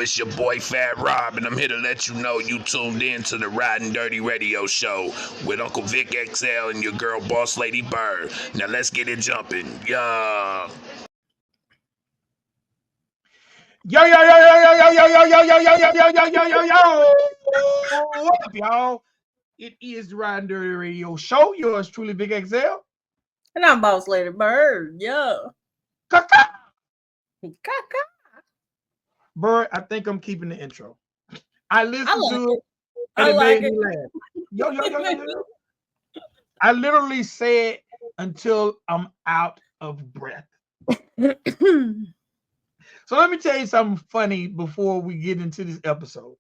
It's your boy Fat Rob, and I'm here to let you know you tuned in to the Ridin Durty radio show with Uncle VicXL and your girl Boss Lady Bird. Now let's get it jumping. Yeah. Yo, yo, yo, yo, yo, yo, yo, yo, yo, yo, yo, yo, yo, yo, yo, yo. What up, y'all? It is the Ridin Durty radio show. Yours truly, VicXL. And I'm Boss Lady Bird. Yeah. Caca. Caca. Bird, I think I'm keeping the intro. I listened to it I and it like made me laugh. Yo, yo, yo, yo, yo. I literally said until I'm out of breath. So let me tell you something funny before we get into this episode.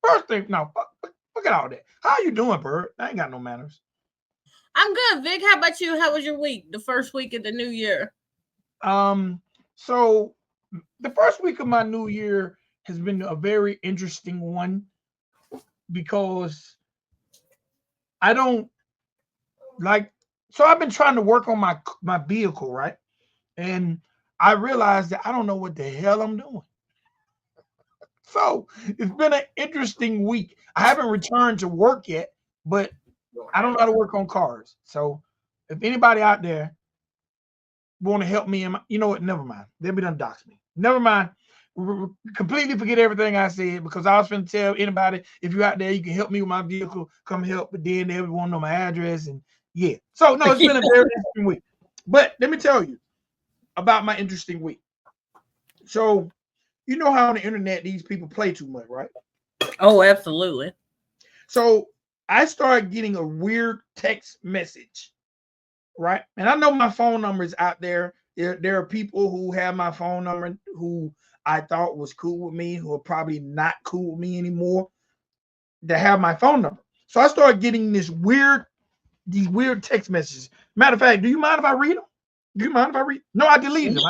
First thing, no, fuck at all that. How you doing, Bird? I ain't got no manners. I'm good, Vic. How about you? How was your week? The first week of the new year. So the first week of my new year has been a very interesting one because I don't like. So I've been trying to work on my vehicle, right? And I realized that I don't know what the hell I'm doing. So it's been an interesting week. I haven't returned to work yet, but I don't know how to work on cars. So if anybody out there want to help me, you know what? Never mind. They'll be done dox me. Never mind. Completely forget everything I said because I was going to tell anybody, if you're out there, you can help me with my vehicle, come help. But then they want to know my address. And yeah. So no, it's been a very interesting week. But let me tell you about my interesting week. So you know how on the internet these people play too much, right? Oh, absolutely. So I started getting a weird text message, right? And I know my phone number is out there. There are people who have my phone number who I thought was cool with me, who are probably not cool with me anymore, that have my phone number. So I started getting these weird text messages. Matter of fact, do you mind if I read them? Do you mind if I read? No, I deleted them.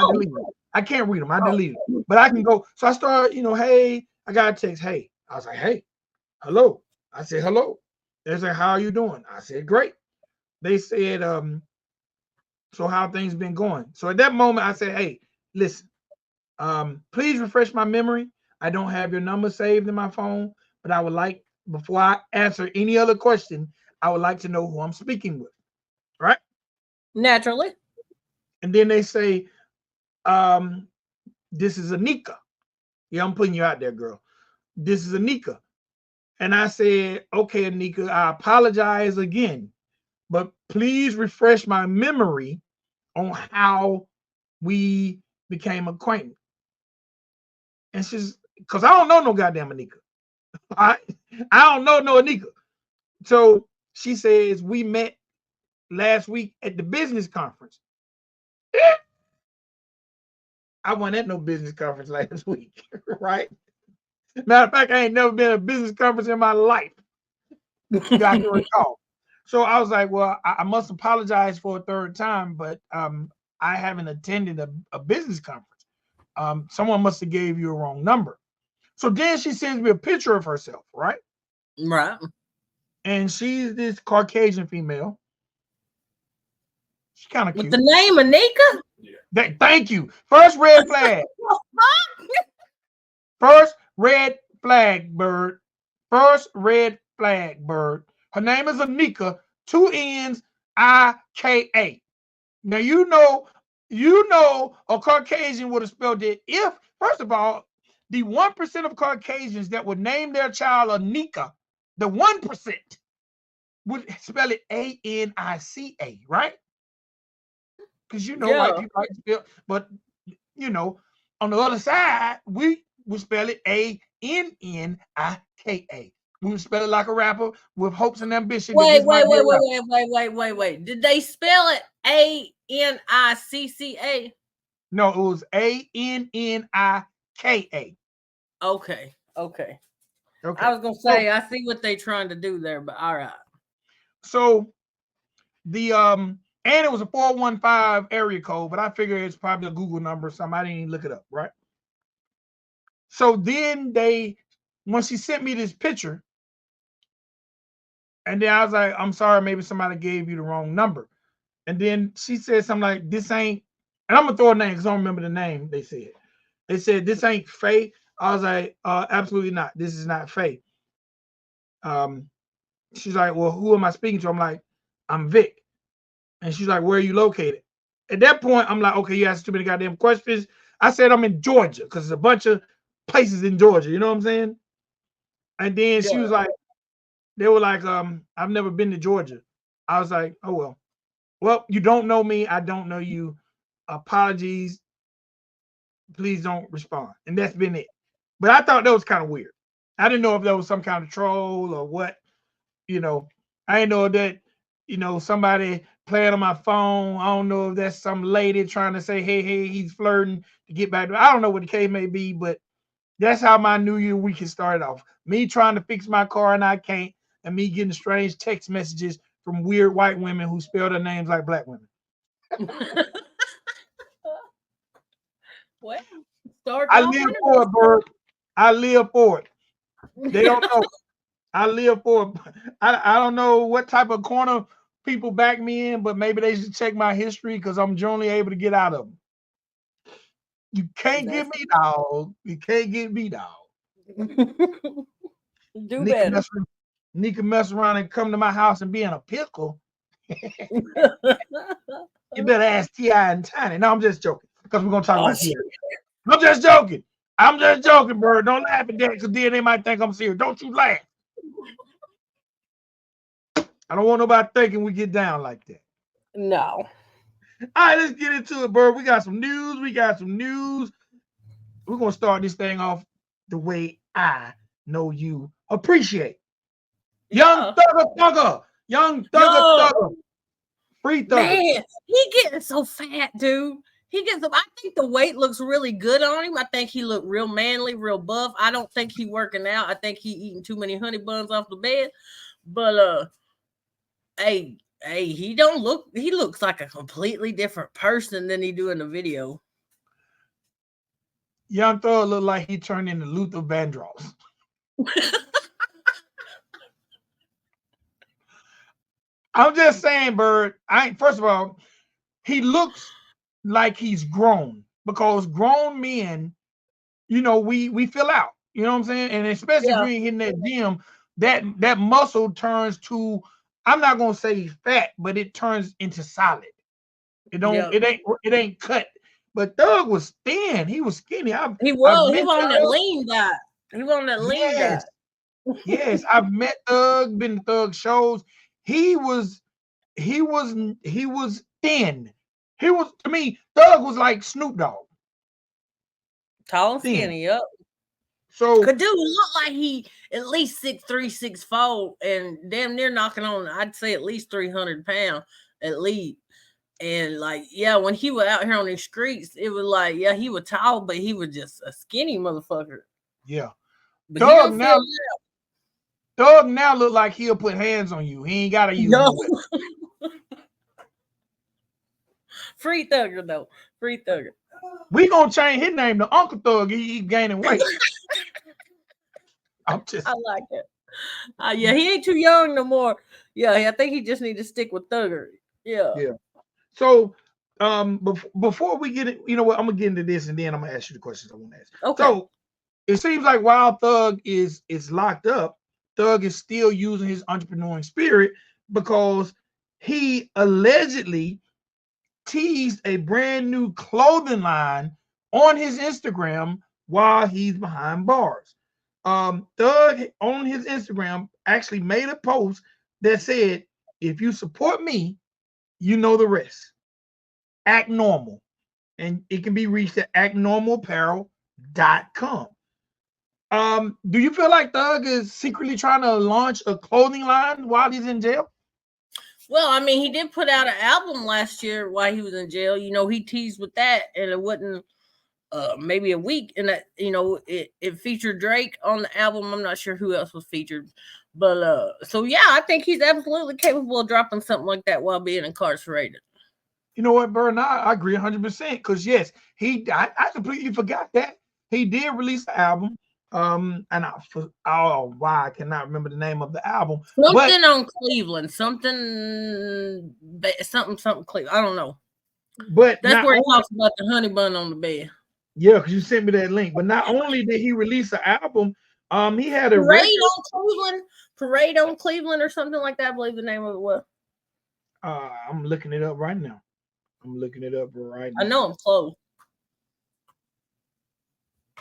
I can't read them. I deleted them. But I can go. So I started, hey, I got a text. Hey. I was like, hey, hello. I said, hello. They said, how are you doing? I said, great. They said, so how things been going? So at that moment, I said, hey, listen, please refresh my memory. I don't have your number saved in my phone, but I would like, before I answer any other question, I would like to know who I'm speaking with. Right? Naturally. And then they say, this is Anika. Yeah, I'm putting you out there, girl. This is Anika. And I said, okay, Anika, I apologize again, but please refresh my memory on how we became acquainted. And she's, because I don't know no goddamn Anika. I don't know no Anika. So she says, we met last week at the business conference. I wasn't at no business conference last week, right? Matter of fact, I ain't never been at a business conference in my life. I can recall. So I was like, well, I must apologize for a third time, but I haven't attended a business conference. Someone must have gave you a wrong number. So then she sends me a picture of herself, right? Right. And she's this Caucasian female. She's kind of cute. With the name Anika? Yeah. Thank you. First red flag. First red flag, Bird. First red flag, Bird. Her name is Anika, 2 N's, I-K-A. Now, you know a Caucasian would have spelled it if, first of all, the 1% of Caucasians that would name their child Anika, the 1% would spell it A-N-I-C-A, right? Because white people like to spell, but on the other side, we would spell it A-N-N-I-K-A. We would spell it like a rapper with hopes and ambition. Wait. Did they spell it A-N-I-C-C-A? No, it was A-N-N-I-K-A. Okay. I was gonna say, I see what they trying to do there, but all right. So the and it was a 415 area code, but I figured it's probably a Google number or something. I didn't even look it up, right? So then when she sent me this picture, and then I was like, I'm sorry, maybe somebody gave you the wrong number. And then she said something like, this ain't, and I'm gonna throw a name because I don't remember the name they said. They said, this ain't Faye. I was like, absolutely not. This is not fake. She's like, well, who am I speaking to? I'm like, I'm Vic. And she's like, where are you located? At that point, I'm like, okay, you asked too many goddamn questions. I said I'm in Georgia because there's a bunch of places in Georgia. You know what I'm saying? And then she was like, they were like, I've never been to Georgia. I was like, oh well. Well, you don't know me. I don't know you. Apologies. Please don't respond. And that's been it. But I thought that was kind of weird. I didn't know if that was some kind of troll or what. You know, I didn't know that, somebody playing on my phone. I don't know if that's some lady trying to say, hey, he's flirting to get back to. I don't know what the case may be, but that's how my New Year weekend started off. Me trying to fix my car and I can't, and me getting strange text messages from weird white women who spell their names like black women. Well, I live for it, Bird. I live for it. They don't know. I live for it. I don't know what type of corner people back me in, but maybe they should check my history because I'm generally able to get out of them. You can't get me, dog. You can't get me, dog. Do better. Nika mess around and come to my house and be in a pickle. You better ask T.I. and Tiny. No, I'm just joking because we're going to talk about T.I. I'm just joking. I'm just joking, Bird. Don't laugh at that because then they might think I'm serious. Don't you laugh. I don't want nobody thinking we get down like that. No. All right, let's get into it, Bird. We got some news. We're going to start this thing off the way I know you appreciate. Yeah. Young Thugger. Free Thugger. Man, he getting so fat, dude. I think the weight looks really good on him. I think he looked real manly, real buff. I don't think he working out. I think he eating too many honey buns off the bed. But hey, he looks like a completely different person than he do in the video. Young Thug look like he turned into Luther Vandross. I'm just saying, Bird. First of all, he looks like he's grown because grown men, we fill out. You know what I'm saying? And especially if you ain't hitting that gym, that muscle turns to, I'm not gonna say fat, but it turns into solid. It ain't cut. But Thug was thin. He was skinny. He was on that lean diet. He was on that lean diet. Yes, I've met Thug, been to Thug shows. He was thin. To me, Thug was like Snoop Dogg. Tall and skinny, yep. So could dude look like he at least 6'3", 6'4", and damn near knocking on, I'd say at least 300 pounds at least. And when he was out here on the streets, it was like, he was tall, but he was just a skinny motherfucker. Yeah. But Thug now look like he'll put hands on you. He ain't gotta use no weapon. Free Thugger though. Free Thugger. We gonna change his name to Uncle Thug. He gaining weight. I like it. He ain't too young no more. Yeah, I think he just need to stick with Thugger. Yeah. So, before we get it, you know what? I'm gonna get into this, and then I'm gonna ask you the questions I want to ask. Okay. So, it seems like while Thug is locked up, Thug is still using his entrepreneurial spirit because he allegedly teased a brand new clothing line on his Instagram while he's behind bars. Thug on his Instagram actually made a post that said, "If you support me, you know the rest. Act normal." And it can be reached at actnormalapparel.com. Do you feel like Thug is secretly trying to launch a clothing line while he's in jail? Well, I mean, he did put out an album last year while he was in jail. He teased with that, and it wasn't maybe a week, and that it featured Drake on the album. I'm not sure who else was featured, but so I think he's absolutely capable of dropping something like that while being incarcerated. You know what, Bern? I agree 100% because yes, I completely forgot that he did release the album. And I cannot remember the name of the album. Something on Cleveland, something Cleveland. I don't know. But that's where he talks about the honey bun on the bed. Yeah, because you sent me that link. But not only did he release an album, he had a record. Parade on Cleveland, or something like that. I believe the name of it was. I'm looking it up right now. I know I'm close.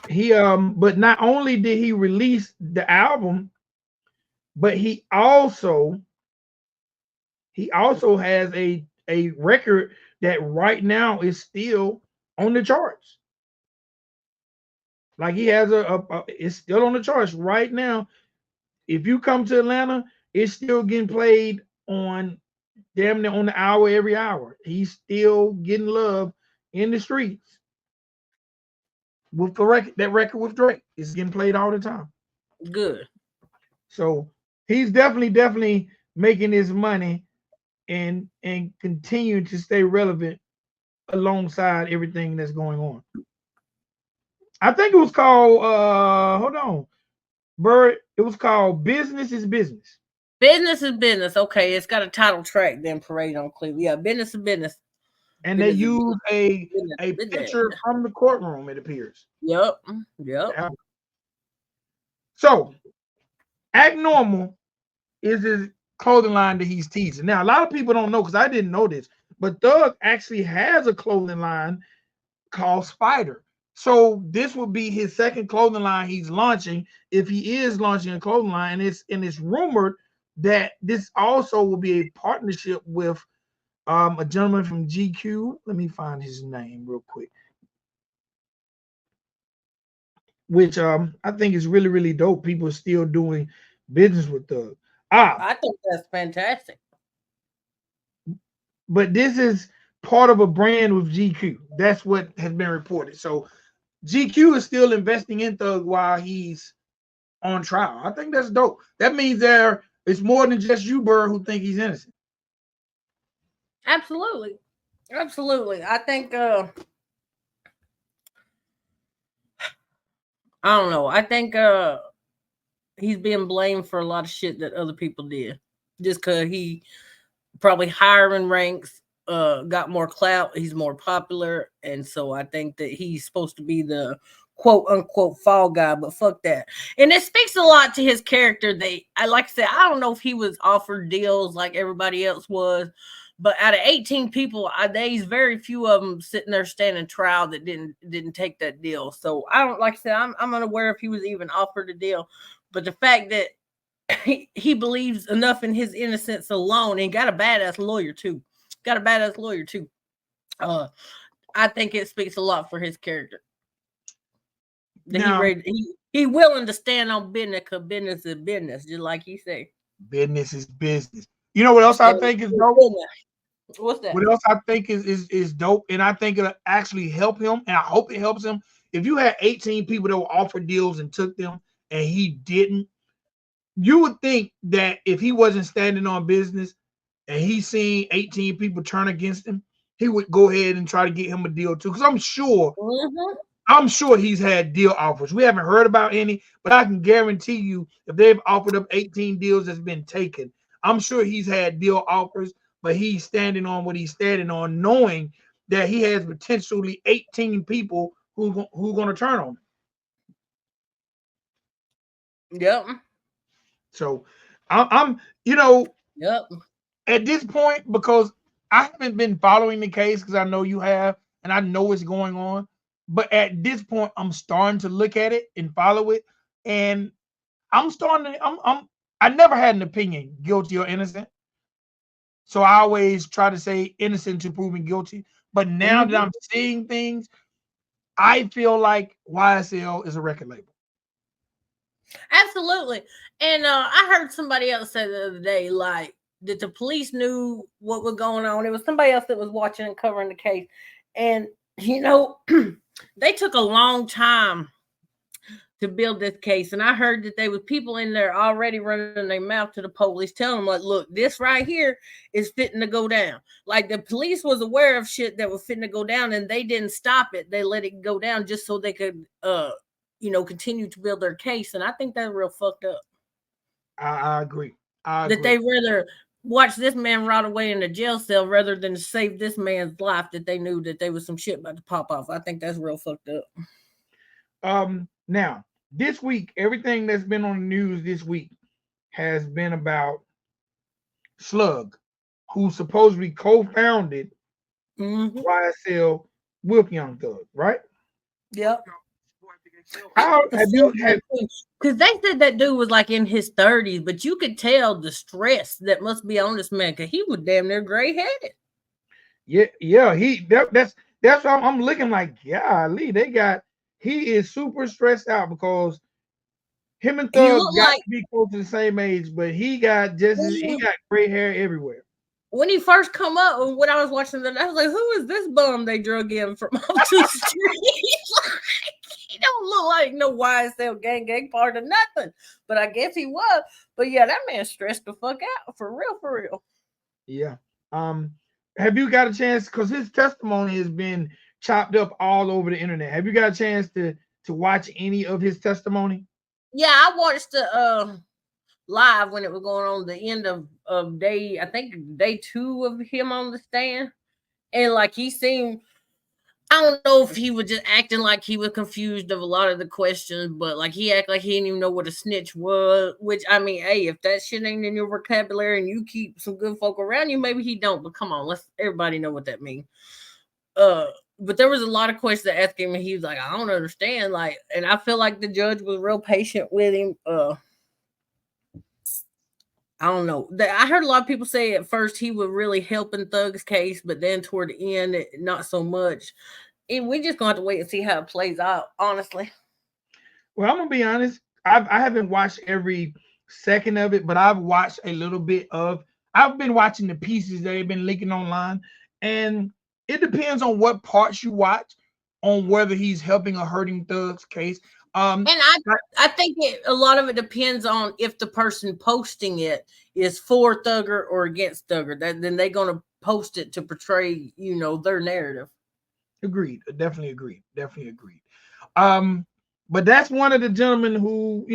But not only did he release the album, but he also has a record that right now is still on the charts. Like he has it's still on the charts right now. If you come to Atlanta, it's still getting played on damn near on the hour every hour. He's still getting love in the streets with the record. That record with Drake is getting played all the time. Good. So he's definitely making his money and continue to stay relevant alongside everything that's going on. I think it was called hold on, Bird. It was called Business is Business. Business is business. Okay, it's got a title track. Then Parade on Cleveland. Yeah, business is business. And they use a picture from the courtroom. It appears. Yep. So, Act Normal is his clothing line that he's teasing. Now, a lot of people don't know because I didn't know this, but Thug actually has a clothing line called Spider. So this will be his second clothing line he's launching, if he is launching a clothing line. And it's rumored that this also will be a partnership with a gentleman from GQ. Let me find his name real quick. Which I think is really, really dope. People are still doing business with Thug. I think that's fantastic. But this is part of a brand with GQ. That's what has been reported. So GQ is still investing in Thug while he's on trial. I think that's dope. That means it's more than just you, Burr, who think he's innocent. Absolutely. I think I don't know. I think he's being blamed for a lot of shit that other people did. Just cause he probably higher in ranks, got more clout, he's more popular, and so I think that he's supposed to be the quote unquote fall guy, but fuck that. And it speaks a lot to his character. I like I said, I don't know if he was offered deals like everybody else was, but out of 18 people, there's very few of them sitting there standing trial that didn't take that deal. So I don't, like I said, I'm unaware if he was even offered a deal, but the fact that he believes enough in his innocence alone, and got a badass lawyer too. I think it speaks a lot for his character. That he willing to stand on business, because business is business, just like he said. Business is business. You know what else I think is dope? What's that? What else I think is dope, and I think it'll actually help him, and I hope it helps him. If you had 18 people that were offered deals and took them, and he didn't, you would think that if he wasn't standing on business and he's seen 18 people turn against him, he would go ahead and try to get him a deal too. Because I'm sure he's had deal offers. We haven't heard about any, but I can guarantee you if they've offered up 18 deals that's been taken, I'm sure he's had deal offers, but he's standing on what he's standing on, knowing that he has potentially 18 people who going to turn on him. Yep. So I'm Yep. At this point, because I haven't been following the case because I know you have, and I know what's going on. But at this point, I'm starting to look at it and follow it, and I never had an opinion, guilty or innocent. So I always try to say innocent to proven guilty. But now that I'm seeing things, I feel like YSL is a record label. Absolutely. And I heard somebody else say the other day, like, that the police knew what was going on. It was somebody else that was watching and covering the case. And, they took a long time to build this case. And I heard that there was people in there already running their mouth to the police, telling them, like, look, this right here is fitting to go down. Like, the police was aware of shit that was fitting to go down, and they didn't stop it. They let it go down just so they could continue to build their case. And I think that's real fucked up. I agree. That they rather watch this man rot away in a jail cell rather than save this man's life that they knew that there was some shit about to pop off. I think that's real fucked up. Now this week, everything that's been on the news this week has been about Slug, who supposedly co-founded YSL with Young Thug, right? Yep. How have you had? Because they said that dude was like in his 30s, but you could tell the stress that must be on this man because he was damn near gray headed. Yeah. That's why I'm looking like, golly, he is super stressed out because him and He Thug looked got like to be close to the same age, but he got gray hair everywhere. when he first come up, when I was watching that, I was like, "Who is this bum they drug in from off the street?" He don't look like no YSL gang part of nothing, but I guess he was. But yeah, that man stressed the fuck out for real. Yeah. Have you got a chance? Because his testimony has been chopped up all over the internet. Have you got a chance to watch any of his testimony? Yeah, I watched the live when it was going on the end of day, I think day 2 of him on the stand. And like he seemed, I don't know if he was just acting like he was confused of a lot of the questions, but like he acted like he didn't even know what a snitch was. Which I mean, hey, if that shit ain't in your vocabulary and you keep some good folk around you, maybe he don't. But come on, let's everybody know what that means. But there was a lot of questions asking him, and he was like, I don't understand. Like, and I feel like the judge was real patient with him. I don't know. I heard a lot of people say at first he was really helping Thug's case, but then toward the end, not so much. And we just going to have to wait and see how it plays out, honestly. Well, I'm gonna be honest. I haven't watched every second of it, but I've watched a little bit of. I've been watching the pieces that have been leaking online, and it depends on what parts you watch on whether he's helping or hurting Thug's case. And I think a lot of it depends on if the person posting it is for Thugger or against Thugger. Then they're gonna post it to portray, their narrative. Agreed. Definitely agreed. But that's one of the gentlemen who,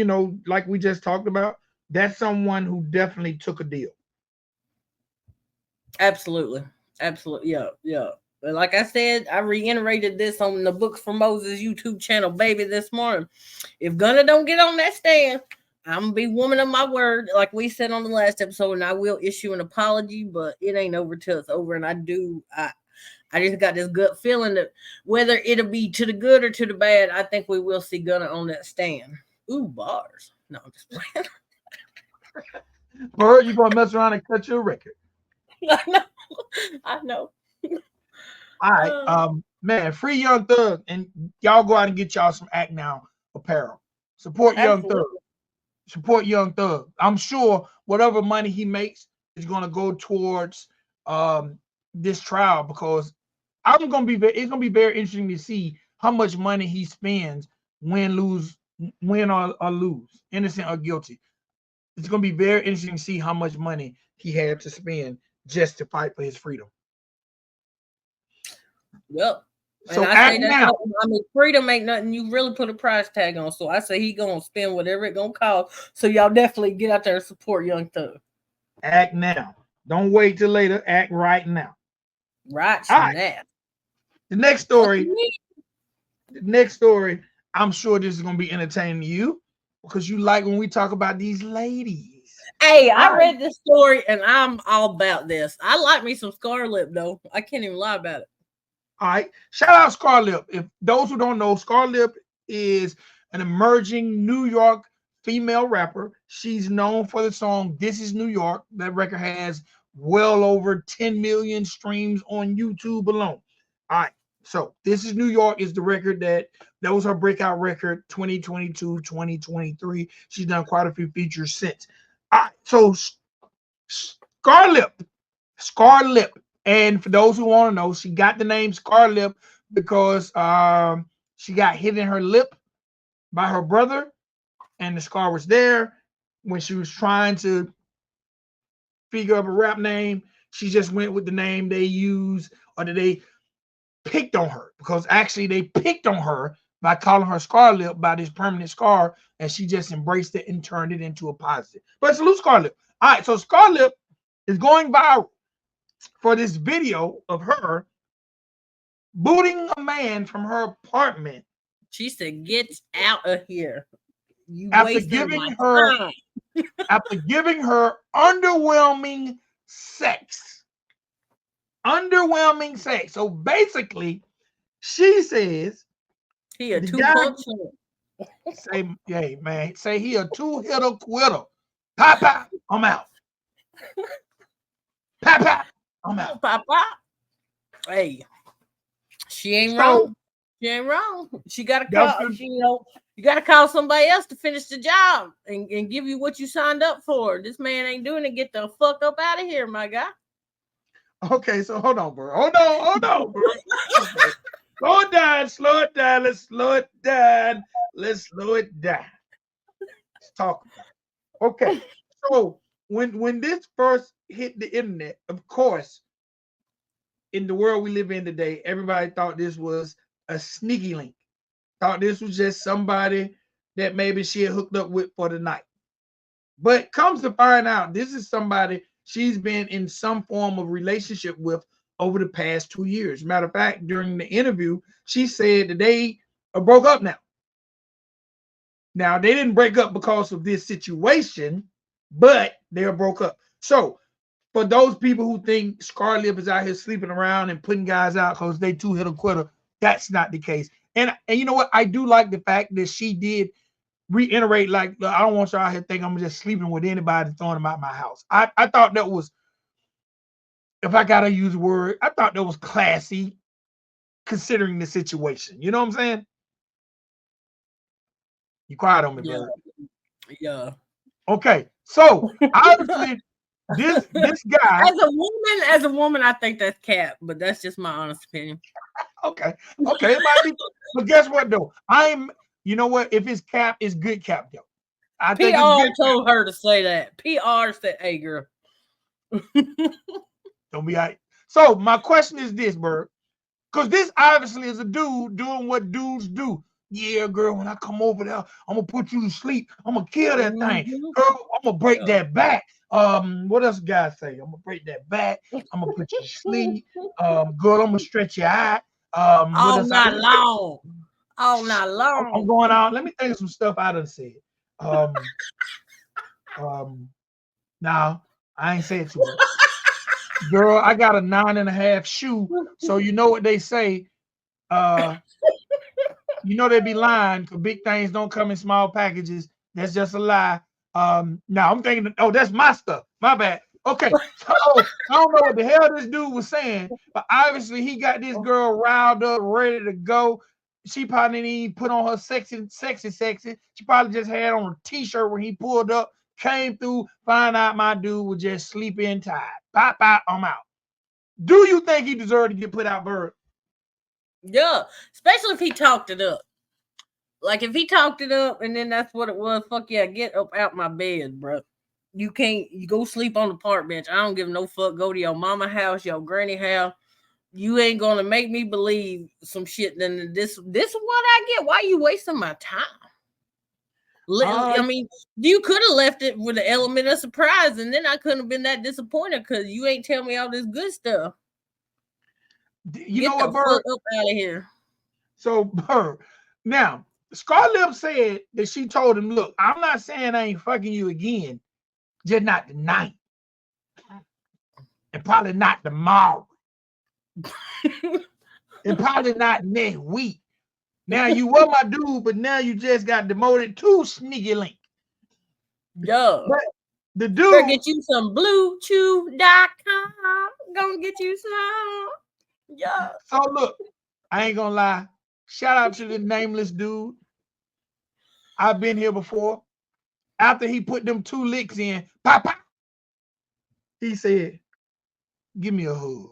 like we just talked about, that's someone who definitely took a deal. Absolutely. Yeah. But like I said, I reiterated this on the Books for Moses YouTube channel, baby, this morning. If Gunna don't get on that stand, I'm gonna be woman of my word, like we said on the last episode, and I will issue an apology, but it ain't over till it's over. And I just got this gut feeling that whether it'll be to the good or to the bad, I think we will see Gunna on that stand. Ooh, bars. No, I'm just playing. Bird, you gonna mess around and cut your record. I know. All right. Man, free Young Thug, and y'all go out and get y'all some Act Now apparel. Support Young Thug. Support Young Thug. I'm sure whatever money he makes is gonna go towards this trial, because it's gonna be very interesting to see how much money he spends, win or lose, innocent or guilty. It's gonna be very interesting to see how much money he had to spend just to fight for his freedom. Yep. So I say that freedom ain't nothing you really put a price tag on. So I say he gonna spend whatever it gonna cost. So y'all definitely get out there and support Young Thug. Act now. Don't wait till later. Act right now. Right now. The next story. I'm sure this is gonna be entertaining to you because you like when we talk about these ladies. Hey, I read this story and I'm all about this. I like me some Scarlett though. I can't even lie about it. All right. Shout out Scarlett. If those who don't know, Scarlett is an emerging New York female rapper. She's known for the song This Is New York. That record has well over 10 million streams on YouTube alone. All right. So This Is New York is the record that was her breakout record 2022, 2023. She's done quite a few features since. All right. So Scarlett. And for those who want to know, she got the name Scarlett because she got hit in her lip by her brother, and the scar was there. When she was trying to figure out a rap name, she just went with the name they used, or that they picked on her, because actually they picked on her by calling her Scarlett by this permanent scar, and she just embraced it and turned it into a positive. But salute Scarlett. All right, so Scarlett is going viral for this video of her booting a man from her apartment. She said, "Get out of here. You after wasting my giving her time." after giving her underwhelming sex. Underwhelming sex. So basically, she says He a the 2-punch. guy say, "Hey man, say he a two-hitter quitter. Pop pop, I'm out. Pop pop, I'm out." Papa. Hey, she ain't So wrong. She ain't wrong. She gotta that's call. the, She, you gotta call somebody else to finish the job and give you what you signed up for. This man ain't doing it. Get the fuck up out of here, my guy. okay. So hold on, bro. Hold on, bro. Okay. Slow it down. Slow it down. Let's slow it down. Let's slow it down. Let's talk about it. Okay. So when this first hit the internet, of course, in the world we live in today, everybody thought this was a sneaky link. Thought this was just somebody that maybe she had hooked up with for the night. But comes to find out, this is somebody she's been in some form of relationship with over the past 2 years. Matter of fact, during the interview, she said that they are broke up now. Now, they didn't break up because of this situation, but they are broke up. So, for those people who think Scarlett is out here sleeping around and putting guys out because they two-hitter quitter, that's not the case. And you know what? I do like the fact that she did reiterate, like, I don't want y'all out here thinking I'm just sleeping with anybody throwing them out my house. I thought that was, if I gotta use a word, I thought that was classy considering the situation. You know what I'm saying? You quiet on me, Yeah, bird. yeah. Okay, so obviously this guy. As a woman, I think that's cap, but that's just my honest opinion. Okay, it might be, but guess what though? You know what? If it's cap, it's good cap though. I think it's good. PR told her to say that. PR said, "Hey, girl." Don't be out. So my question is this, Bird, because this obviously is a dude doing what dudes do. Yeah, girl, when I come over there, I'm gonna put you to sleep. I'm gonna kill that thing. Girl, I'm gonna break that back. What else guys say? I'm gonna break that back. I'm gonna put you to sleep. Girl, I'm gonna stretch your eye. What All else? night long. All night long. I'm going out. Let me think of some stuff I done said. Now I ain't said too much. Girl, I got a 9.5 shoe. So you know what they say. You know they be lying because big things don't come in small packages. That's just a lie. Now I'm thinking, oh, that's my stuff. My bad. Okay, so I don't know what the hell this dude was saying, but obviously he got this girl riled up, ready to go. She probably didn't even put on her sexy. She probably just had on a t-shirt when he pulled up, came through, find out my dude was just sleeping tired. Bye, I'm out. Do you think he deserved to get put out, Bird? Yeah, especially if he talked it up. Like if he talked it up and then that's what it was. Fuck yeah, get up out my bed, bro. You go sleep on the park bench. I don't give no fuck. Go to your mama house, your granny house. You ain't gonna make me believe some shit. Then this is what I get. Why are you wasting my time? I mean, you could have left it with an element of surprise, and then I couldn't have been that disappointed because you ain't tell me all this good stuff. You know what, Bird? Fuck up out of here. So, Bird, now Scarlett said that she told him, "Look, I'm not saying I ain't fucking you again, just not tonight, and probably not tomorrow, and probably not next week. Now you were my dude, but now you just got demoted to sneaky link." Yeah. But the dude better get you some bluechew.com. Gonna get you some. Yeah. So look, I ain't gonna lie. Shout out to the nameless dude. I've been here before. After he put them 2 licks in, pop, pop, he said, "Give me a hug."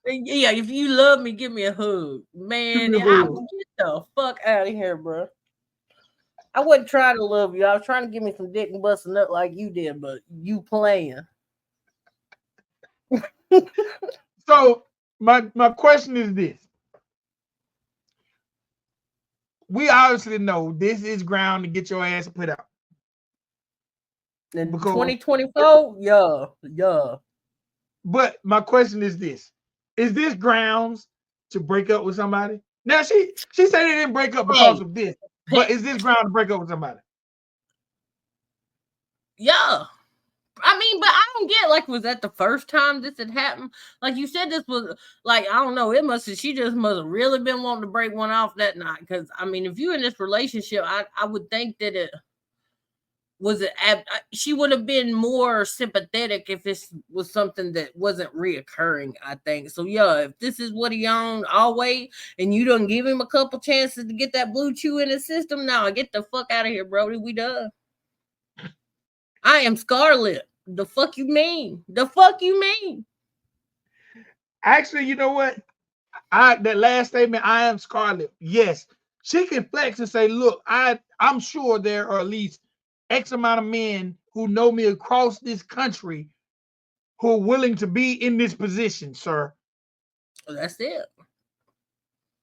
Yeah, if you love me, give me a hug. Man, Give me a hug. get the fuck out of here, bro. I wasn't trying to love you. I was trying to give me some dick and bust a nut like you did, but you playing. So my question is this. We obviously know this is ground to get your ass put out. In Because 2024, yeah. but my question is this: is this grounds to break up with somebody? Now she said they didn't break up because Hey, of this, but is this ground to break up with somebody? yeah. I mean, but I don't get like, was that the first time this had happened? Like you said, this was like, I don't know. It must have, she just must have really been wanting to break one off that night. Because I mean, if you're in this relationship, I would think that it was it. She would have been more sympathetic if this was something that wasn't reoccurring. I think so. Yeah, if this is what he on always, and you don't give him a couple chances to get that blue chew in his system, now get the fuck out of here, Brody. We done. I am Scarlet. The fuck you mean? The fuck you mean? Actually, you know what? That last statement, I am Scarlet. Yes, she can flex and say, "Look, I'm sure there are at least X amount of men who know me across this country who are willing to be in this position, sir. Well, that's it.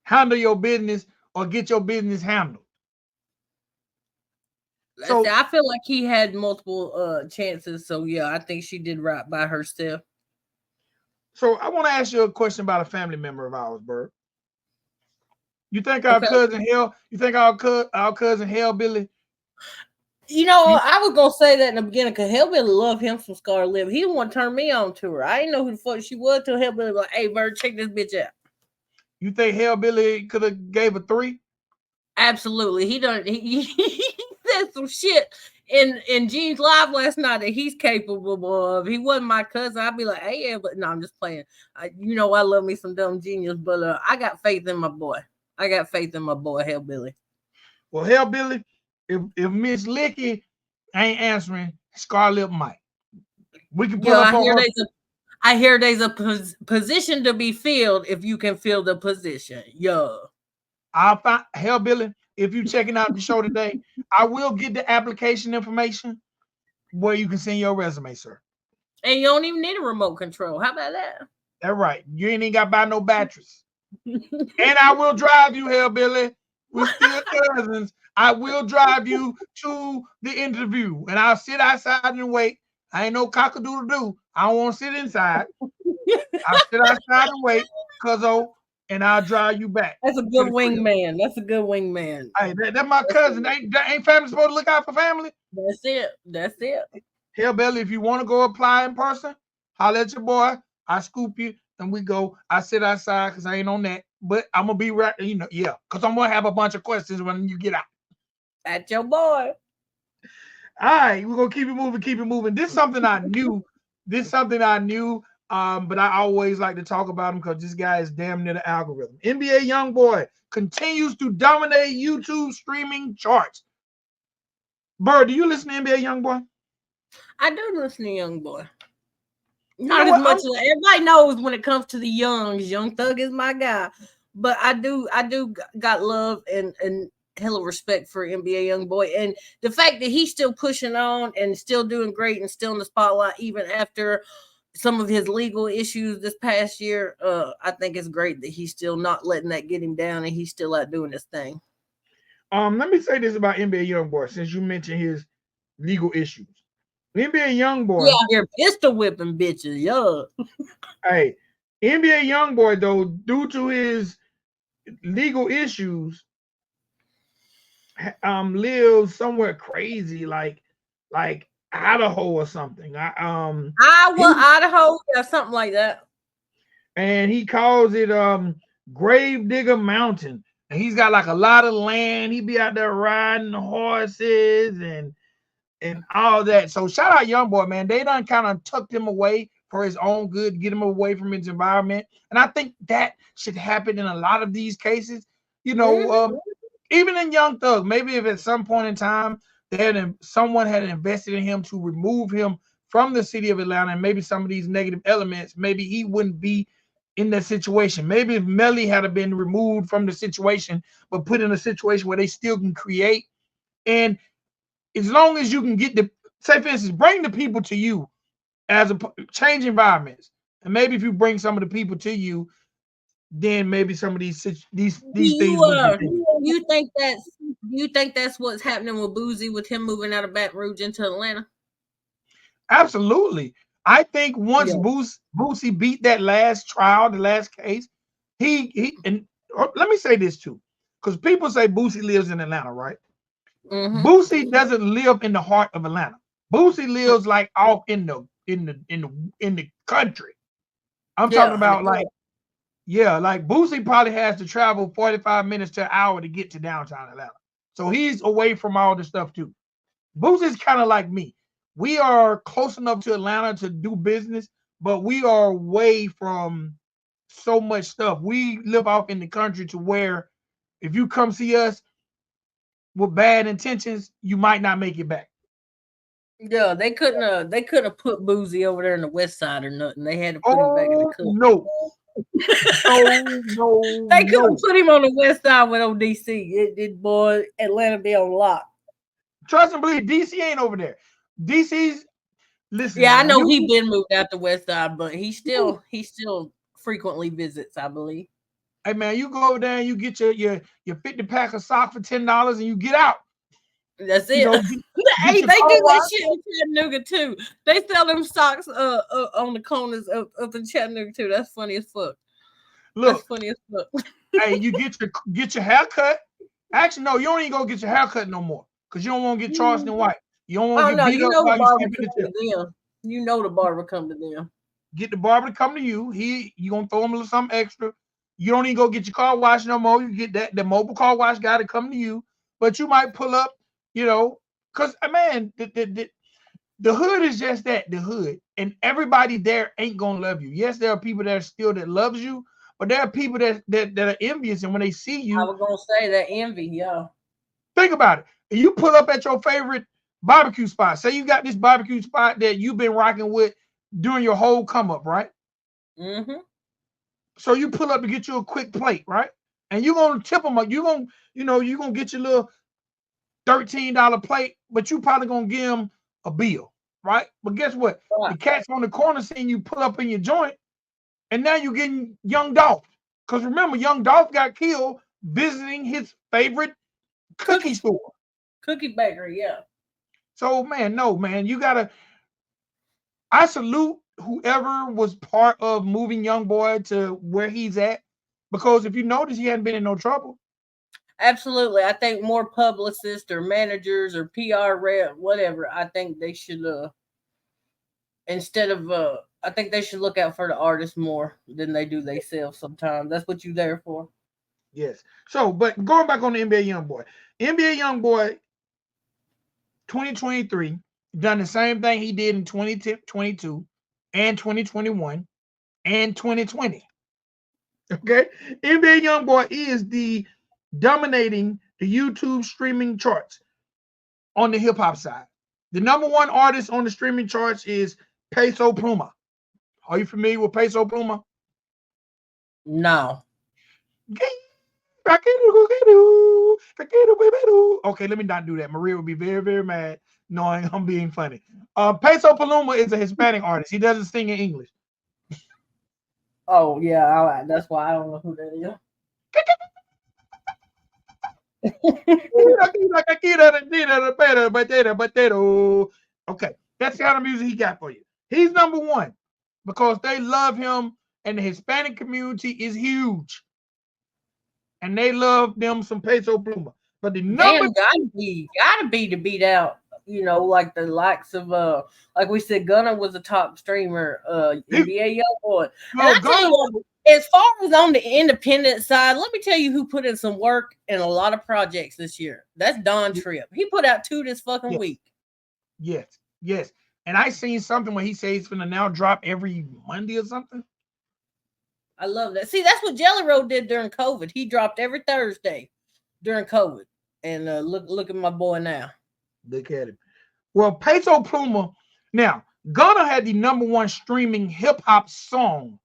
Handle your business or get your business handled." That's it. So, I feel like he had multiple chances. So yeah, I think she did right by herself. so I want to ask you a question about a family member of ours, Bird. You think our Okay. cousin Hell? You think our cousin Hellbilly? You know, I was gonna say that in the beginning because Hellbilly love him some Scarlet. He didn't want to turn me on to her. I didn't know who the fuck she was till Hellbilly like, "Hey, Bird, check this bitch out." You think Hellbilly could have gave a 3? Absolutely, he done. He said some shit in Gene's live last night that he's capable of. He wasn't my cousin. I'd be like, "Hey, yeah," but no, I'm just playing. You know, I love me some dumb genius, but I got faith in my boy. I got faith in my boy Hellbilly. Well, Hellbilly, if Miss Licky ain't answering, Scarlet might. We can pull Yeah, up on her. I hear there's a position to be filled if you can fill the position. Yeah. I'll find Hellbilly. If you checking out the show today, I will get the application information where you can send your resume, sir. And you don't even need a remote control. How about that? That's right. You ain't even got to buy no batteries. And I will drive you, Hellbilly. We're still cousins. I will drive you to the interview, and I'll sit outside and wait. I ain't no cockadoodle-doo. I don't want to sit inside. I'll sit outside and wait, cuzzo, and I'll drive you back. That's a good wingman. That's a good wingman. Hey, that's my cousin. Ain't family supposed to look out for family? That's it. That's it. Hellbilly, if you want to go apply in person, holler at your boy. I scoop you, and we go. I sit outside because I ain't on that. But I'm going to be right, yeah, because I'm going to have a bunch of questions when you get out. At your boy. All right, we're going to keep it moving. This is something I knew. But I always like to talk about him because this guy is damn near the algorithm. NBA Youngboy continues to dominate YouTube streaming charts. Bird, do you listen to NBA Youngboy? I do listen to Youngboy. Not as much as everybody knows when it comes to the Youngs. Young Thug is my guy. But I do got love and hella respect for NBA Youngboy. And the fact that he's still pushing on and still doing great and still in the spotlight even after some of his legal issues this past year, I think it's great that he's still not letting that get him down and he's still out doing his thing. Let me say this about NBA Youngboy since you mentioned his legal issues. NBA Youngboy, yeah, you're pistol whipping bitches, yeah. Hey, NBA Youngboy though, due to his legal issues, lives somewhere crazy like Idaho or something. Idaho, yeah, something like that. And he calls it Grave Digger Mountain. And he's got like a lot of land. He be out there riding the horses and all that. So shout out Youngboy, man. They done kind of tucked him away for his own good, get him away from his environment. And I think that should happen in a lot of these cases. Even in Young Thug, maybe if at some point in time someone had invested in him to remove him from the city of Atlanta and maybe some of these negative elements, maybe he wouldn't be in that situation. Maybe if Melly had been removed from the situation, but put in a situation where they still can create. And as long as you can get say for instance, bring the people to you as a change environments. And maybe if you bring some of the people to you, then maybe some of these things would be you think that's what's happening with Boozy with him moving out of Baton Rouge into Atlanta? Absolutely. I think once Yeah. Boosie beat that last trial, the last case, and let me say this too, because people say Boosie lives in Atlanta, right? Mm-hmm. Boosie doesn't live in the heart of Atlanta. Boosie lives like off in the country. I'm talking Yeah, and about like, yeah, like Boosie probably has to travel 45 minutes to an hour to get to downtown Atlanta. So he's away from all the stuff too. Boosie's kind of like me. We are close enough to Atlanta to do business, but we are away from so much stuff. We live off in the country to where if you come see us with bad intentions, you might not make it back. yeah, they couldn't have put Boozy over there in the West Side or nothing. They had to put him back in the Oh country. no, no, no, They couldn't no. put him on the West Side with ODC. It boy Atlanta be on lock. Trust and believe, DC ain't over there. DC's listen, Yeah, I man. know You he been moved out the West Side, but he still frequently visits, I believe. hey man, you go over there and you get your 50 pack of sock for $10 and you get out. That's You it. know, get Hey, your they car do that washed. shit in Chattanooga too. They sell them socks on the corners of in Chattanooga too. That's funny as fuck. That's Look, funny as fuck. hey, you get your hair cut. Actually, no, you don't even go get your hair cut no more because you don't want to get charged in white. You don't want Oh to get no, beat you up know the while you barber sleep in the come chair. to them. You know the barber come to them. Get the barber to come to you. You gonna throw him a little something extra. You don't even go get your car washed no more. You get that the mobile car wash guy to come to you. But you might pull up, because man, the hood is just that, the hood, and everybody there ain't gonna love you. Yes, there are people that are still that loves you, but there are people that are envious, and when they see I you, was gonna say that envy, yeah. think about it. You pull up at your favorite barbecue spot. Say you got this barbecue spot that you've been rocking with during your whole come up, right? Mm-hmm. So you pull up to get you a quick plate, right? And you're gonna tip them. You're gonna get your little $13 plate, but you probably gonna give them a bill, right? But guess what? Right. The cats on the corner seeing you pull up in your joint, and now you're getting Young Dolph. Because remember, Young Dolph got killed visiting his favorite cookie Cookie store. cookie bakery, yeah. So man, no, man, you gotta. I salute whoever was part of moving Young Boy to where he's at, because if you notice, he hadn't been in no trouble. Absolutely. I think more publicists or managers or PR rep, whatever, I think they should instead of I think they should look out for the artists more than they do themselves sometimes. That's what you there for. Yes. So, but going back on the NBA Youngboy, NBA Youngboy 2023 done the same thing he did in 2022 and 2021 and 2020. Okay, NBA Youngboy is the dominating the YouTube streaming charts on the hip hop side. The number one artist on the streaming charts is Peso Pluma. Are you familiar with Peso Pluma? No. Okay, let me not do that. Maria would be very, very mad knowing I'm being funny. Peso Paloma is a Hispanic artist. He doesn't sing in English. Oh yeah, that's why I don't know who that Okay, that's the kind of music he got for you. He's number one because they love him, and the Hispanic community is huge, and they love them some Peso Pluma. But the number Damn, gotta two, be, gotta be to beat out. You know, like the likes of like we said, Gunna was a top streamer, NBA YoungBoy, and I tell you Gunna, what, as far as on the independent side, let me tell you who put in some work and a lot of projects this year. That's Don Tripp. He put out 2 this fucking yes, week. yes, yes. And I seen something where he says he's gonna now drop every Monday or something. I love that. See, that's what Jelly Roll did during COVID. He dropped every Thursday during COVID, and look at my boy now. Look at him. Well, Peso Pluma. Now, Gunna had the number one streaming hip hop song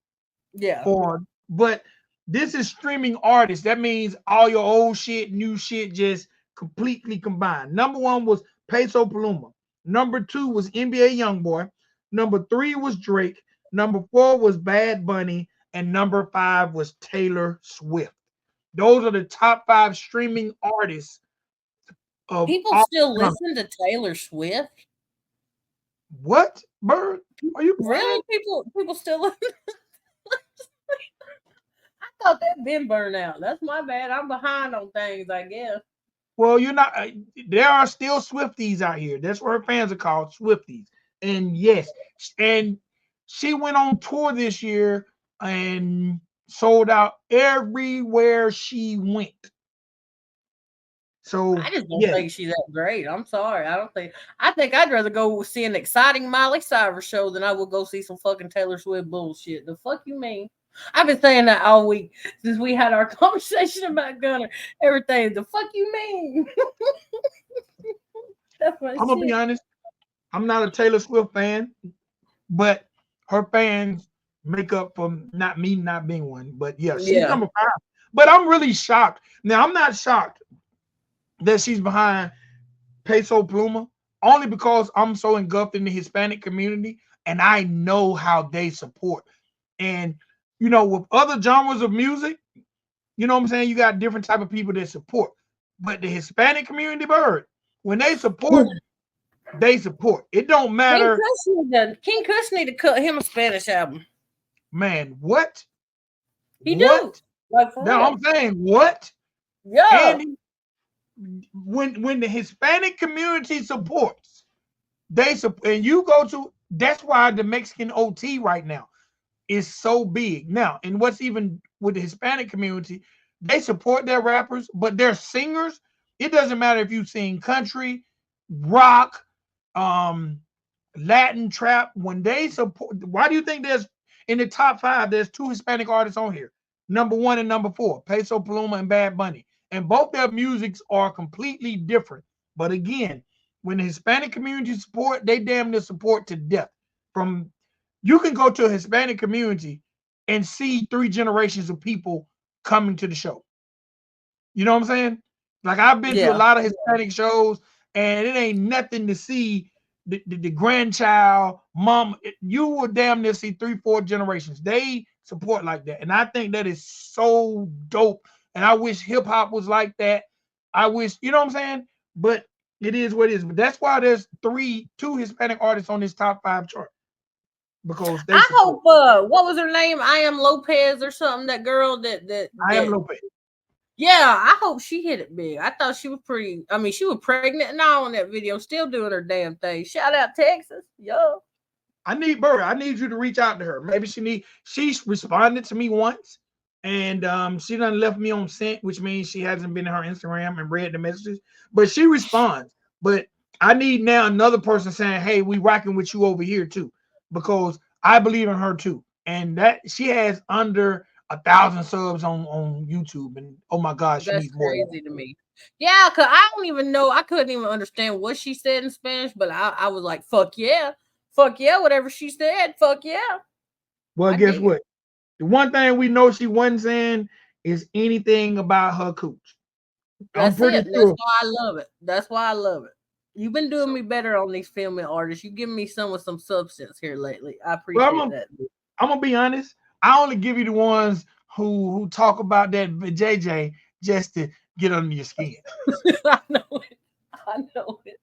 Yeah, but this is streaming artists. That means all your old shit, new shit, just completely combined. Number one was Peso Pluma. Number two was NBA Youngboy. Number three was Drake. Number four was Bad Bunny. And number five was Taylor Swift. Those are the top five streaming artists of people all still time. listen to Taylor Swift. What? Bird, are you Really? People still I thought that been burned out. That's my bad. I'm behind on things, I guess. Well, you're not. There are still Swifties out here. That's what her fans are called, Swifties. And yes, and she went on tour this year and sold out everywhere she went. So I just don't yes, think she's that great. I'm sorry. I think I'd rather go see an exciting Miley Cyrus show than I would go see some fucking Taylor Swift bullshit. The fuck you mean? I've been saying that all week since we had our conversation about Gunner. Everything. The fuck you mean? That's my I'm gonna be shit. honest. I'm not a Taylor Swift fan, but her fans make up for not me not being one. But yeah, she's Yeah. number 5. But I'm really shocked. Now I'm not shocked that she's behind Peso Pluma, only because I'm so engulfed in the Hispanic community and I know how they support. And with other genres of music, you know what I'm saying? You got different type of people that support. But the Hispanic community, Bird, when they support, they support. It don't matter, King Kush need to cut him a Spanish album. man. What? He do. Like for Now real. I'm saying what? Yeah. And when the Hispanic community supports, they support, and you go to. That's why the Mexican OT right now is so big now. And what's even with the Hispanic community, they support their rappers, but their singers. It doesn't matter if you sing country, rock, Latin trap. When they support, why do you think there's in the top 5? There's 2 Hispanic artists on here, number 1 and number 4, Peso Pluma and Bad Bunny, and both their musics are completely different. But again, when the Hispanic community support, they damn near support to death. From you can go to a Hispanic community and see 3 generations of people coming to the show. You know what I'm saying? Like I've been to a lot of Hispanic shows, and it ain't nothing to see the grandchild, mom. You will damn near see 3-4 generations. They support like that, and I think that is so dope. And I wish hip hop was like that. I wish, you know what I'm saying? But it is what it is. But that's why there's 2 Hispanic artists on this top 5 chart. Because they hope what was her name? I Am Lopez or something. That girl that I Am Lopez. Yeah, I hope she hit it big. I thought she was pretty. I mean, she was pregnant and all in that video, still doing her damn thing. Shout out Texas, yo. I need you to reach out to her. Maybe she's responded to me once, and she done left me on scent, which means she hasn't been in her Instagram and read the messages. But she responds. But I need now another person saying, "Hey, we rocking with you over here too," because I believe in her too, and that she has under 1,000 subs on YouTube, and oh my gosh, she needs more. That's crazy to me. Yeah, cause I don't even know. I couldn't even understand what she said in Spanish, but I was like, "Fuck yeah, whatever she said, fuck yeah." Well, guess what? The one thing we know she wasn't saying is anything about her cooch. I'm pretty sure. That's why I love it. That's why I love it. You've been doing me better on these filming artists. You giving me some with some substance here lately. I appreciate that. I'm gonna be honest. I only give you the ones who talk about that JJ just to get under your skin. I know it.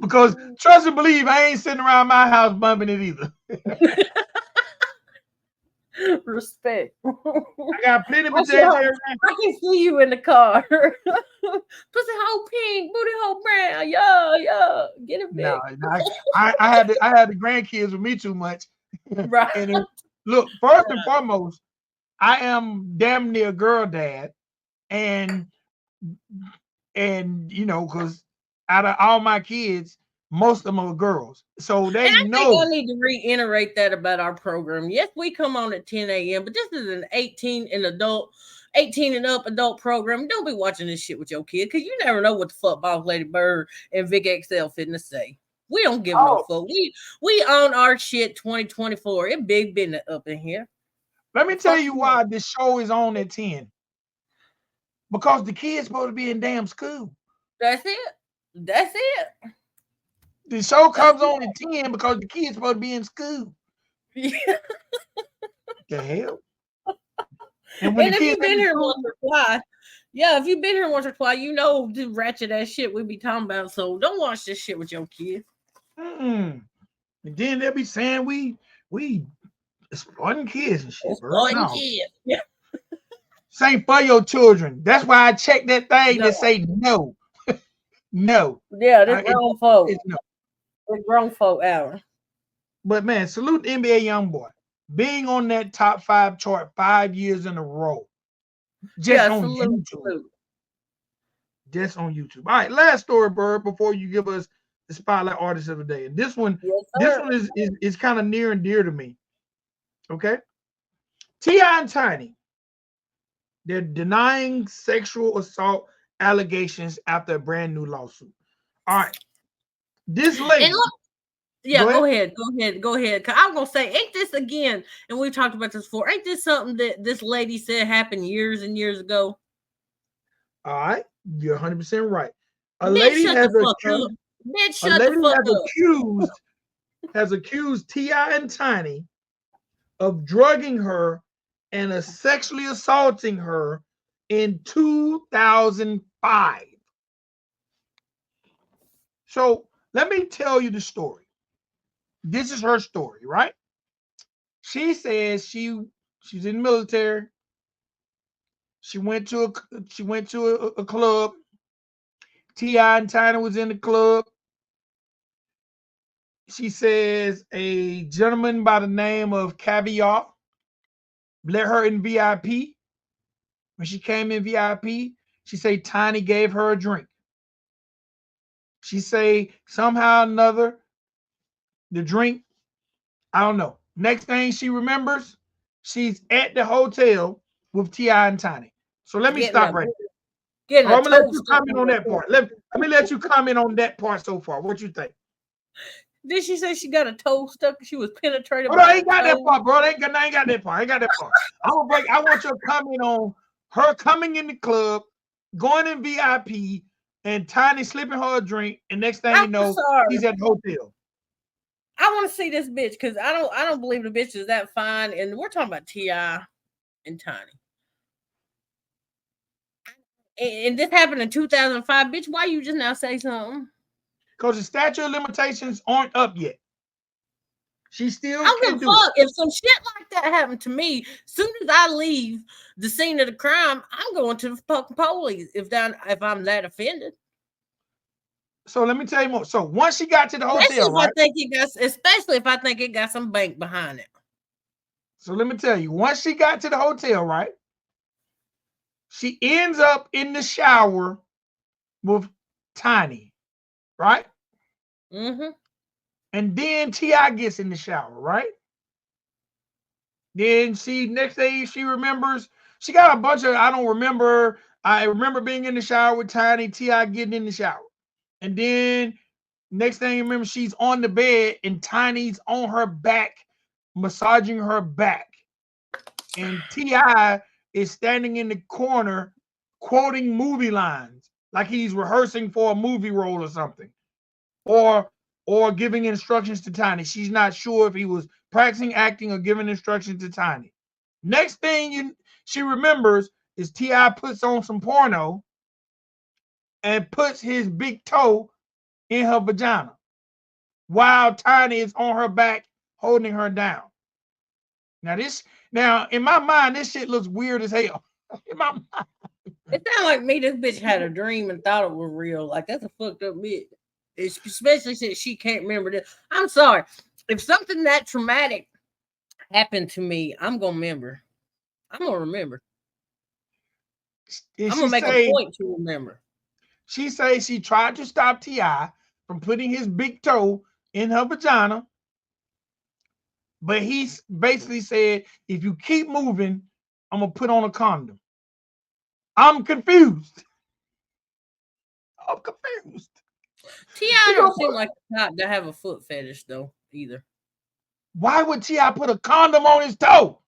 Because trust and believe, I ain't sitting around my house bumping it either. Respect. I got plenty of JJ. I can see you in the car. Pussy hole pink, booty hole brown. Yo, get it big. No, I had the grandkids with me too much. Right. And look, first and foremost, I am damn near girl dad, and because out of all my kids, most of them are girls, so they know. I think I need to reiterate that about our program. Yes, we come on at 10 a.m., but this is an 18 and up adult program. Don't be watching this shit with your kid, because you never know what the fuck Boss Lady Bird and VicXL finna say. We don't give no fuck. We own our shit 2024. It big business up in here. Let me tell you why this show is on at 10. Because the kid's supposed to be in damn school. That's it. The show comes on at 10 because the kid's supposed to be in school. Yeah. The hell? And if you've been here once or twice, if you've been here once or twice, you know the ratchet ass shit we be talking about. So don't watch this shit with your kids. And then they'll be saying we exploiting kids and shit, bro. Exploiting No. kids. Yeah. Same for your children. That's why I check that thing No. that say no. No. Yeah, this grown folk. It's no. This grown folk hour. But man, salute the NBA Youngboy. Being on that top 5 chart 5 years in a row. Just on salute, YouTube. salute. Just on YouTube. All right, last story, Bird, before you give us the spotlight artist of the day. And this one is kind of near and dear to me. Okay. T.I. and Tiny. They're denying sexual assault allegations after a brand new lawsuit. All right. This lady. Go ahead. Cause I'm gonna say, ain't this again? And we've talked about this before. Ain't this something that this lady said happened years and years ago? All right, you're 100% right. A lady has accused T.I. and Tiny of drugging her and sexually assaulting her in 2005. So let me tell you the story. This is her story, right? She says she's in the military. She went to a club. T.I. and Tiny was in the club. She says a gentleman by the name of Caviar let her in VIP. When she came in VIP, she say Tiny gave her a drink. She say somehow or another, the drink, I don't know. Next thing she remembers, she's at the hotel with T.I. and Tiny. So let me stop right there. I'm gonna let you comment on that part. Let me let you comment on that part so far. What you think? Did she say she got a toe stuck? She was penetrated. Bro, I ain't got that part, bro. I ain't got that part. I ain't got that part. I want your comment on her coming in the club, going in VIP, and Tiny slipping her a drink, and next thing you know, he's at the hotel. I want to see this bitch because I don't believe the bitch is that fine, and we're talking about T.I. and Tiny. And this happened in 2005, bitch. Why you just now say something? Because the statute of limitations aren't up yet. She still can do it. If some shit like that happened to me, soon as I leave the scene of the crime, I'm going to the fucking police if I'm that offended. So let me tell you more. So once she got to the hotel, right? Especially if I think it got some bank behind it. So let me tell you, once she got to the hotel, right? She ends up in the shower with Tiny, right? Mm-hmm. And then T.I. gets in the shower, right? Then next day she remembers, she got a bunch of, I don't remember. I remember being in the shower with Tiny, T.I. getting in the shower. And then next thing you remember, she's on the bed and Tiny's on her back, massaging her back. And T.I. is standing in the corner quoting movie lines like he's rehearsing for a movie role or something. Or giving instructions to Tiny. She's not sure if he was practicing acting or giving instructions to Tiny. Next thing she remembers is T.I. puts on some porno and puts his big toe in her vagina while Tiny is on her back holding her down. Now in my mind, this shit looks weird as hell. In my mind. It sounds like me. This bitch had a dream and thought it was real. Like, that's a fucked up bitch. Especially since she can't remember this. I'm sorry. If something that traumatic happened to me, I'm gonna remember. I'm gonna remember. I'm gonna make a point to remember. She says she tried to stop T.I. from putting his big toe in her vagina, but he basically said, if you keep moving, I'm gonna put on a condom. I'm confused. T.I. don't seem like the type to have a foot fetish though, either. Why would T.I. put a condom on his toe?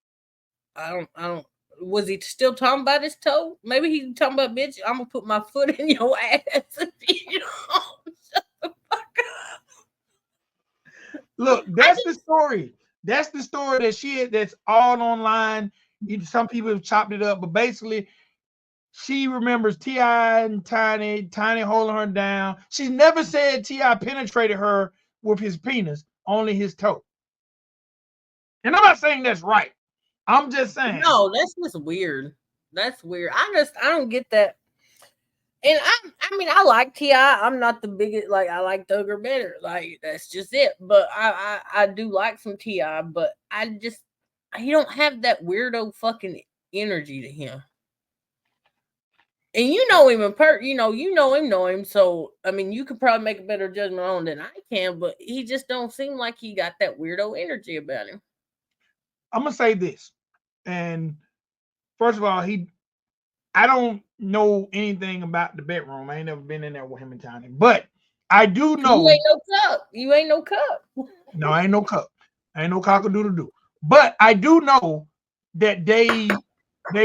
I don't. Was he still talking about his toe? Maybe he talking about, bitch, I'm gonna put my foot in your ass if you don't shut the fuck up. Look, that's the story. That's the story that's all online. Some people have chopped it up, but basically, she remembers T.I. and Tiny holding her down. She's never said T.I. penetrated her with his penis. only his toe. And I'm not saying that's right. I'm just saying. No, that's just weird. That's weird. I don't get that. And I mean, I like T.I. I'm not the biggest, like, I like Thugger better. Like, that's just it. But I do like some T.I., but he don't have that weirdo fucking energy to him. And you know him know him. So, I mean, you could probably make a better judgment on than I can, but he just don't seem like he got that weirdo energy about him. I'm going to say this. And first of all, I don't know anything about the bedroom. I ain't never been in there with him and Tiny. But I do know. You ain't no cup. You ain't no cup. No, I ain't no cup. I ain't no cock-a-doodle-doo. But I do know that they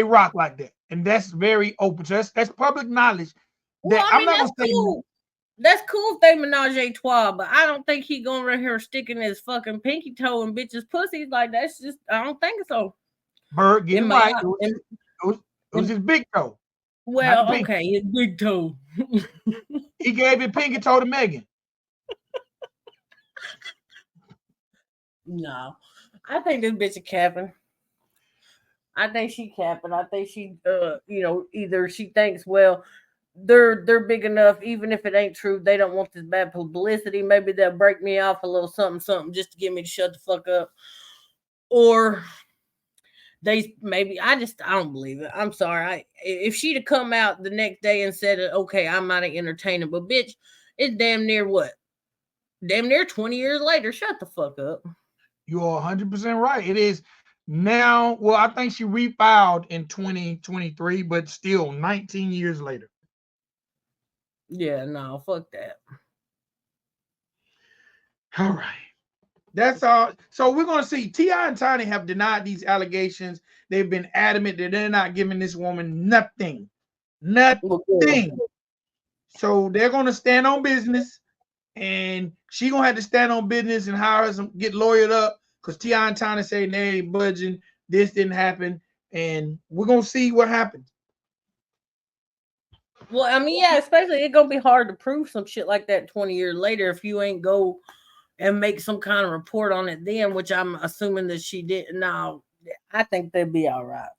rock like that. And that's very open. So that's public knowledge. Well, I mean, that's cool. That's cool if they menage a trois, but I don't think he going around here sticking his fucking pinky toe in bitches' pussies. Like, that's just, I don't think so. Bird, get it right. It was his big toe. Well, okay, his big toe. He gave his pinky toe to Megan. No, I think this bitch is capping. I think she capping. I think she, either she thinks, well, they're big enough, even if it ain't true, they don't want this bad publicity. Maybe they'll break me off a little something just to get me to shut the fuck up. Or I don't believe it. I'm sorry. If she'd have come out the next day and said, okay, I'm not an entertainer, but bitch, it's damn near 20 years later. Shut the fuck up. You're 100% right. It is now. Well, I think she refiled in 2023, but still 19 years later. Yeah, no, fuck that. All right. That's all. So we're going to see. T.I. and Tiny have denied these allegations. They've been adamant that they're not giving this woman nothing. Nothing. So they're going to stand on business. And she going to have to stand on business and hire some, get lawyered up. Because T.I. and Tiny say they ain't budging. This didn't happen. And we're going to see what happens. Well, I mean, yeah, especially it's going to be hard to prove some shit like that 20 years later if you ain't go and make some kind of report on it then, which I'm assuming that she didn't. No, I think they'd be all right.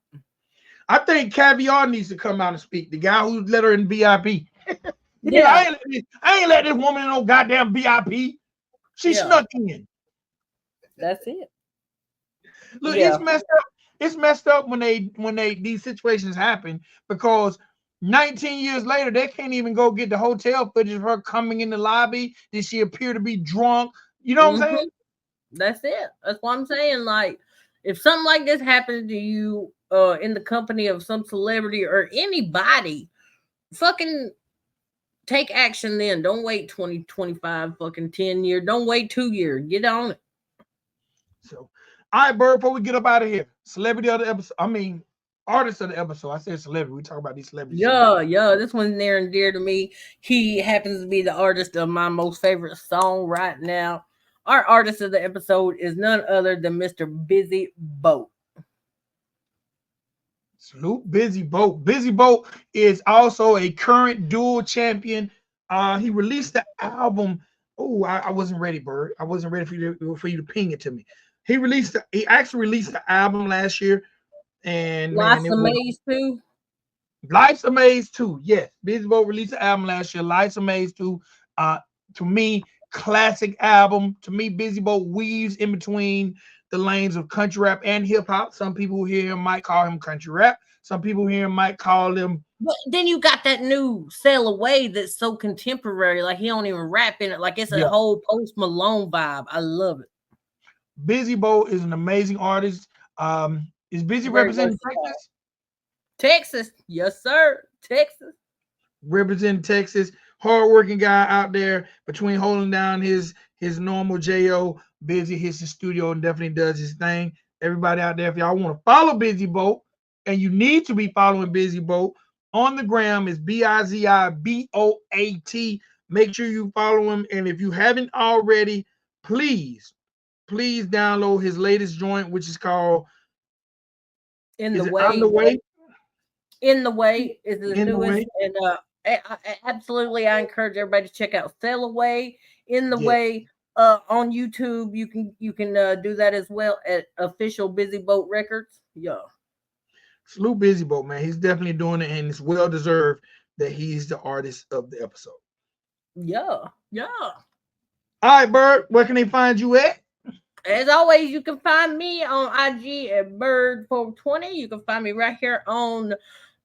I think Caviar needs to come out and speak. The guy who let her in VIP. Yeah, I ain't let this woman in no goddamn VIP. She snuck in. That's it. Look, it's messed up. It's messed up when these situations happen because 19 years later, they can't even go get the hotel footage of her coming in the lobby. Did she appear to be drunk? You know what I'm saying? That's it. That's what I'm saying. Like, if something like this happens to you in the company of some celebrity or anybody, fucking take action then. Don't wait 20, 25, fucking 10 years. Don't wait 2 years. Get on it. So, all right, Bird, before we get up out of here, celebrity of the episode. I mean, artist of the episode. I said celebrity. We talk about these celebrities. Yeah. This one's near and dear to me. He happens to be the artist of my most favorite song right now. Our artist of the episode is none other than Mr. Busy Boat. Salute Busy Boat. Busy Boat is also a current dual champion. He released the album. Oh, I wasn't ready, Bird. I wasn't ready for you to ping it to me. He actually released the album last year. And Life's a Maze too. Life's a Maze too. Yes. Busy Boat released the album last year. Life's a Maze too. To me, classic album. To me, Busy Boat weaves in between the lanes of country rap and hip hop. Some people here might call him country rap. Some people here might call him. But then you got that new Sail Away that's so contemporary. Like he don't even rap in it. Like it's a whole Post Malone vibe. I love it. Busy Boat is an amazing artist. Is Busy representing Texas? Texas, yes, sir. Texas. Representing Texas. Hardworking guy out there between holding down his normal J.O. Busy hits the studio and definitely does his thing. Everybody out there, if y'all want to follow Busy Boat, and you need to be following Busy Boat, on the gram is BIZIBOAT. Make sure you follow him. And if you haven't already, please download his latest joint, which is called In the Way. In the Way is the newest. And absolutely, I encourage everybody to check out Sail Away, In the Way, on YouTube. You can do that as well at Official Busy Boat Records. Yeah. Salute Busy Boat, man. He's definitely doing it, and it's well deserved that he's the artist of the episode. Yeah. Yeah. All right, Bird, where can they find you at? As always, you can find me on IG at Bird420. You can find me right here on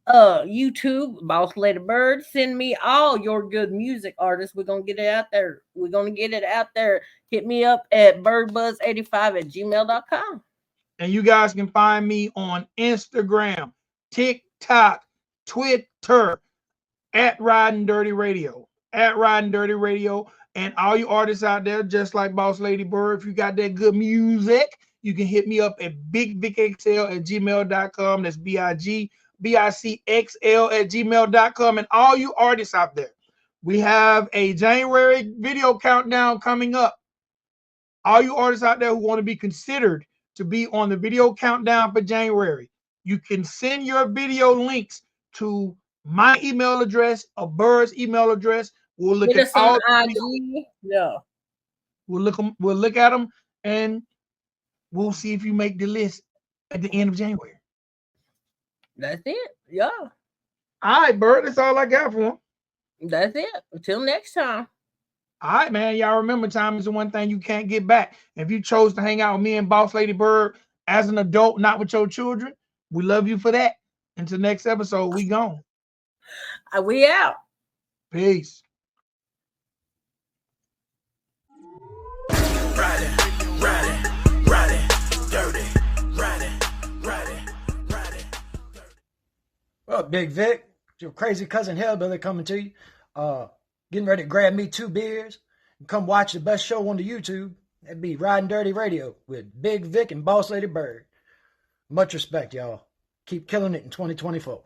YouTube, Boss Lady Bird. Send me all your good music artists. We're gonna get it out there. We're gonna get it out there. Hit me up at birdbuzz85@gmail.com. And you guys can find me on Instagram, TikTok, Twitter, at Ridin Durty Radio. At Ridin Durty Radio. And all you artists out there, just like Boss Lady Bird, if you got that good music, you can hit me up at bigvicxl@gmail.com. That's BIGVICXL@gmail.com. And all you artists out there, we have a January video countdown coming up. All you artists out there who want to be considered to be on the video countdown for January, you can send your video links to my email address, a Bird's email address. We'll look at all. Yeah. We'll look at them, and we'll see if you make the list at the end of January. That's it. Yeah. All right, Bird. That's all I got for him. That's it. Until next time. All right, man. Y'all remember, time is the one thing you can't get back. If you chose to hang out with me and Boss Lady Bird as an adult, not with your children, we love you for that. Until next episode, we gone. We out. Peace. Well, Big Vic, your crazy cousin Hellbilly coming to you. Getting ready to grab me 2 beers and come watch the best show on the YouTube. That'd be Ridin Durty Radio with Big Vic and Boss Lady Bird. Much respect, y'all. Keep killing it in 2024.